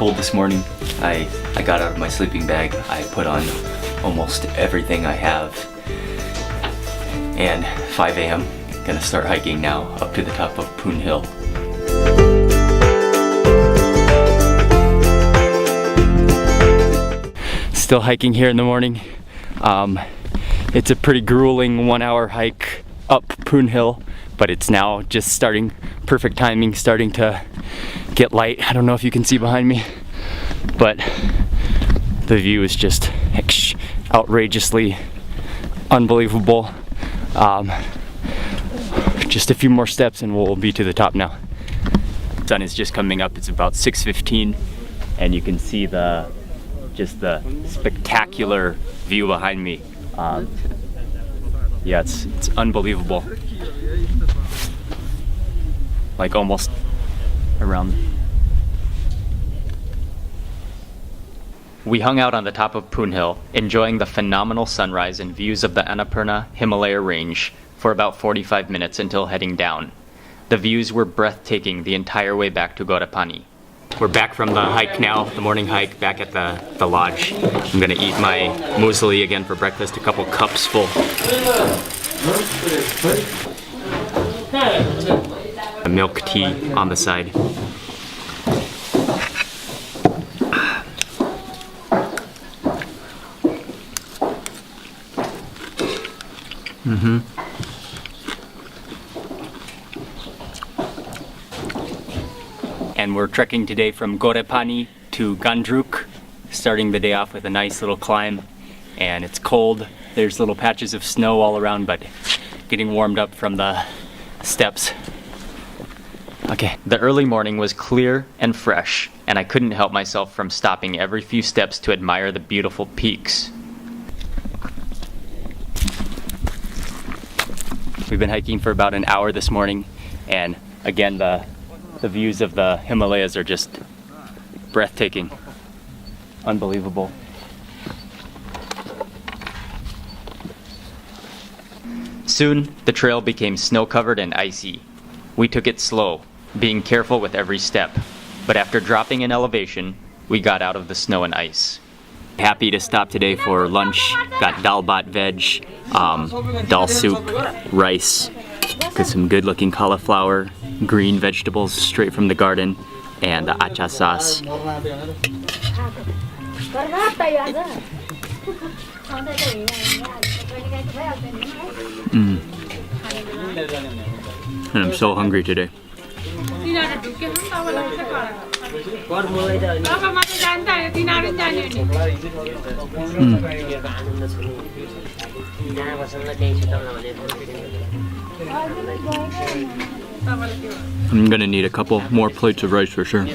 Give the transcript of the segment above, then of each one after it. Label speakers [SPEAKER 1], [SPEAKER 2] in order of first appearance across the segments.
[SPEAKER 1] cold this morning. I got out of my sleeping bag. I put on almost everything I have. And 5 a.m. Gonna start hiking now up to the top of Poon Hill. Still hiking here in the morning. It's a pretty grueling 1-hour hike up Poon Hill, but it's now just starting, perfect timing, starting to get light. I don't know if you can see behind me, but the view is just outrageously unbelievable. Just a few more steps and we'll be to the top now. The sun is just coming up. It's about 6:15 and you can see just the spectacular view behind me. Yeah, it's unbelievable. Like almost around. We hung out on the top of Poon Hill, enjoying the phenomenal sunrise and views of the Annapurna Himalaya range for about 45 minutes until heading down. The views were breathtaking the entire way back to Ghorepani. We're back from the hike now, the morning hike, back at the lodge. I'm gonna eat my muesli again for breakfast, a couple cups full. A milk tea on the side. And we're trekking today from Ghorepani to Gandruk, starting the day off with a nice little climb. And it's cold, there's little patches of snow all around, but getting warmed up from the steps. Okay, the early morning was clear and fresh, and I couldn't help myself from stopping every few steps to admire the beautiful peaks. We've been hiking for about an hour this morning, and again, the views of the Himalayas are just breathtaking. Unbelievable. Soon, the trail became snow-covered and icy. We took it slow, being careful with every step, but after dropping in elevation, we got out of the snow and ice. Happy to stop today for lunch. Got dal bhat veg, dal soup, rice, got some good looking cauliflower, green vegetables straight from the garden, and the acha sauce. And I'm so hungry today. I'm gonna need a couple more plates of rice for sure.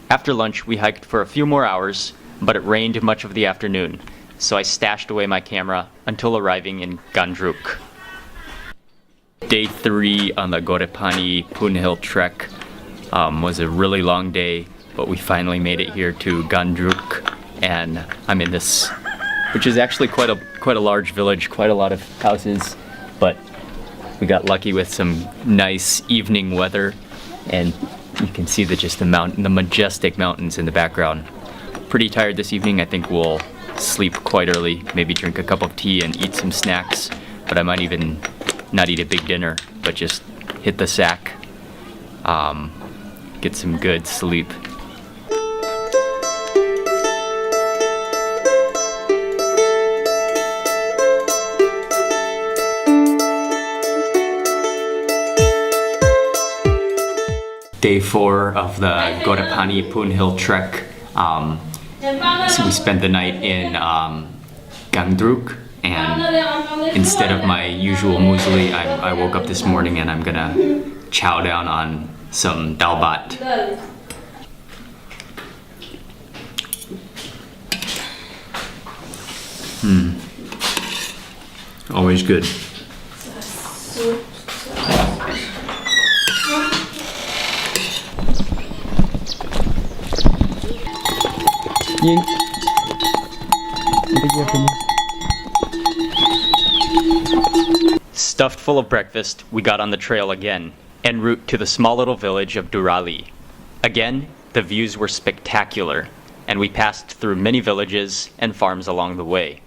[SPEAKER 1] After lunch, we hiked for a few more hours, but it rained much of the afternoon, so I stashed away my camera until arriving in Gandruk. Day 3 on the Ghorepani Poon Hill trek was a really long day, but we finally made it here to Gandruk, and I'm in this, which is actually quite a large village, quite a lot of houses, but we got lucky with some nice evening weather, and you can see the majestic mountains in the background. Pretty tired this evening. I think we'll sleep quite early, maybe drink a cup of tea and eat some snacks, but I might even not eat a big dinner, but just hit the sack, get some good sleep. Day 4 of the Ghorepani Poon Hill trek. So we spent the night in Gandruk, and instead of my usual muesli, I woke up this morning and I'm gonna chow down on some dal bhat. Always good. Stuffed full of breakfast, we got on the trail again, en route to the small little village of Durali. Again, the views were spectacular, and we passed through many villages and farms along the way.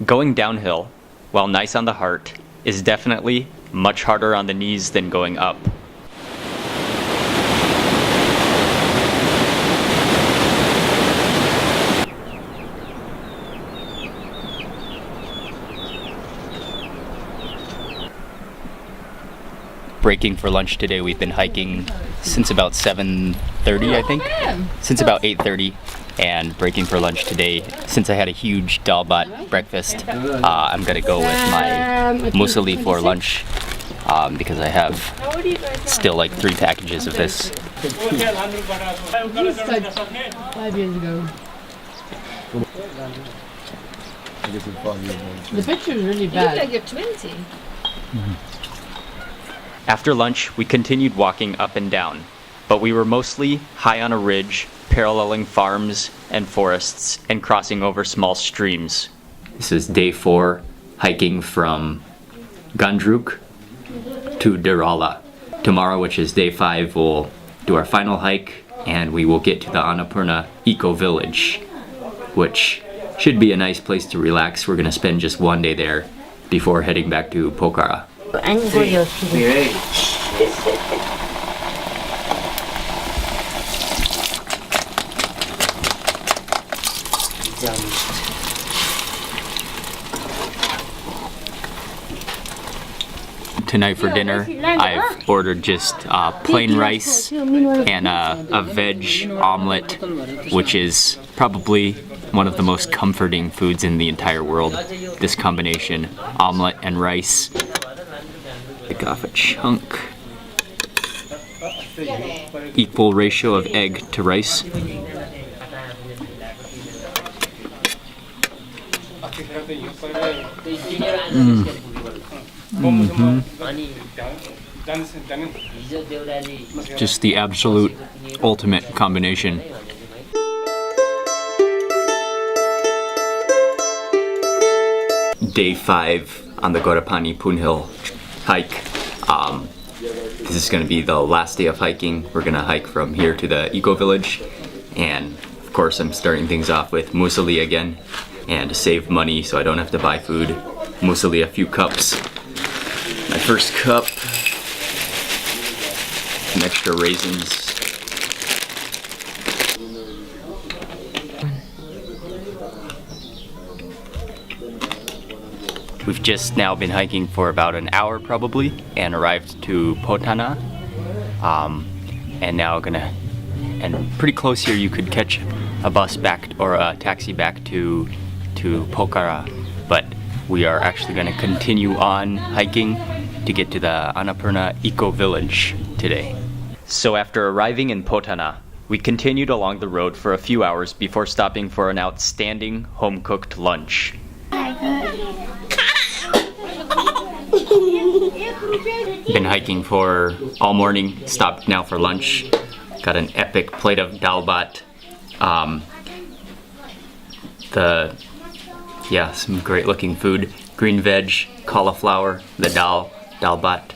[SPEAKER 1] Going downhill, while nice on the heart, is definitely much harder on the knees than going up. Breaking for lunch today. We've been hiking since about 7:30, I think. Since about 8:30, and breaking for lunch today. Since I had a huge dalbat breakfast, I'm gonna go with my muesli for lunch because I have still like 3 packages of this.
[SPEAKER 2] This is like 5 years ago. The picture is really bad.
[SPEAKER 3] You look like you're 20.
[SPEAKER 1] After lunch, we continued walking up and down, but we were mostly high on a ridge, paralleling farms and forests and crossing over small streams. This is day 4, hiking from Gandruk to Derala. Tomorrow, which is day 5, we'll do our final hike and we will get to the Annapurna Eco Village, which should be a nice place to relax. We're gonna spend just 1 day there before heading back to Pokhara. Tonight for dinner, I've ordered just plain rice and a veg omelet, which is probably one of the most comforting foods in the entire world. This combination, omelet and rice. Pick off a chunk. Equal ratio of egg to rice. Just the absolute ultimate combination. Day 5 on the Ghorepani Poon Hill hike. This is going to be the last day of hiking. We're going to hike from here to the eco village, and of course I'm starting things off with muesli again, and to save money so I don't have to buy food, muesli a few cups. My first cup, some extra raisins. We've just now been hiking for about an hour probably and arrived to Potana. And now and pretty close here you could catch a bus back or a taxi back to Pokhara. But we are actually going to continue on hiking to get to the Annapurna Eco Village today. So after arriving in Potana, we continued along the road for a few hours before stopping for an outstanding home-cooked lunch. Been hiking for all morning, stopped now for lunch. Got an epic plate of dalbat. Some great looking food. Green veg, cauliflower, the dalbat,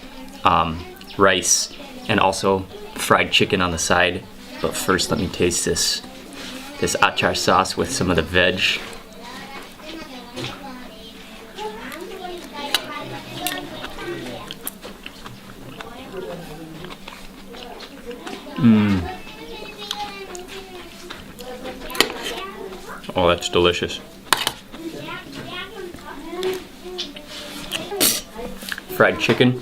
[SPEAKER 1] rice, and also fried chicken on the side. But first let me taste this achar sauce with some of the veg. Oh, that's delicious. Fried chicken.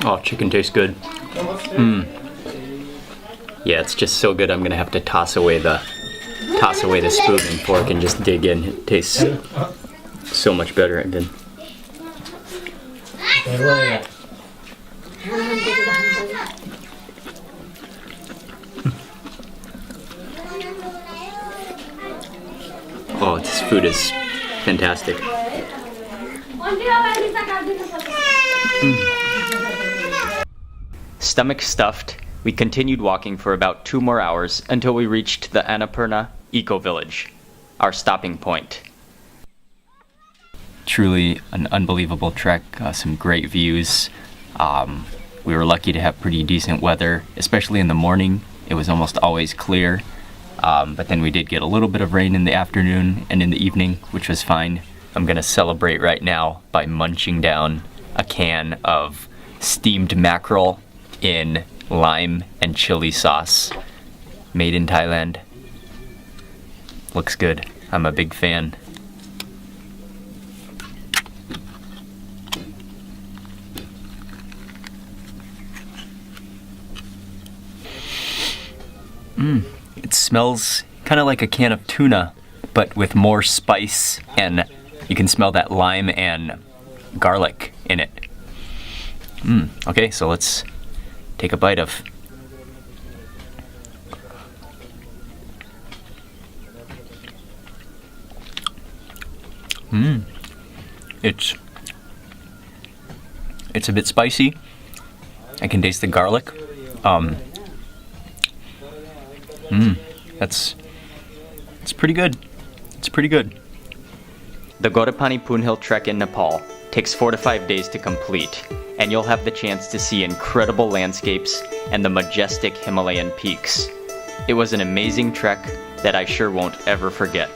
[SPEAKER 1] Oh, chicken tastes good. Yeah, it's just so good. I'm gonna have to toss away the spoon and fork and just dig in. It tastes so much better. Oh, this food is fantastic. Stomach stuffed, we continued walking for about 2 more hours until we reached the Annapurna Eco Village. our stopping point.
[SPEAKER 3] Truly an unbelievable trek, some great views. We were lucky to have pretty decent weather, especially in the morning. It was almost always clear, but then we did get a little bit of rain in the afternoon and in the evening, which was fine. I'm gonna celebrate right now by munching down a can of steamed mackerel in lime and chili sauce, made in Thailand. Looks good. I'm a big fan. It smells kind of like a can of tuna, but with more spice, and you can smell that lime and garlic in it. Okay, so let's take a bite of. It's a bit spicy. I can taste the garlic. It's pretty good. It's pretty good.
[SPEAKER 1] The Ghorepani Poon Hill trek in Nepal takes 4 to 5 days to complete, and you'll have the chance to see incredible landscapes and the majestic Himalayan peaks. It was an amazing trek that I sure won't ever forget.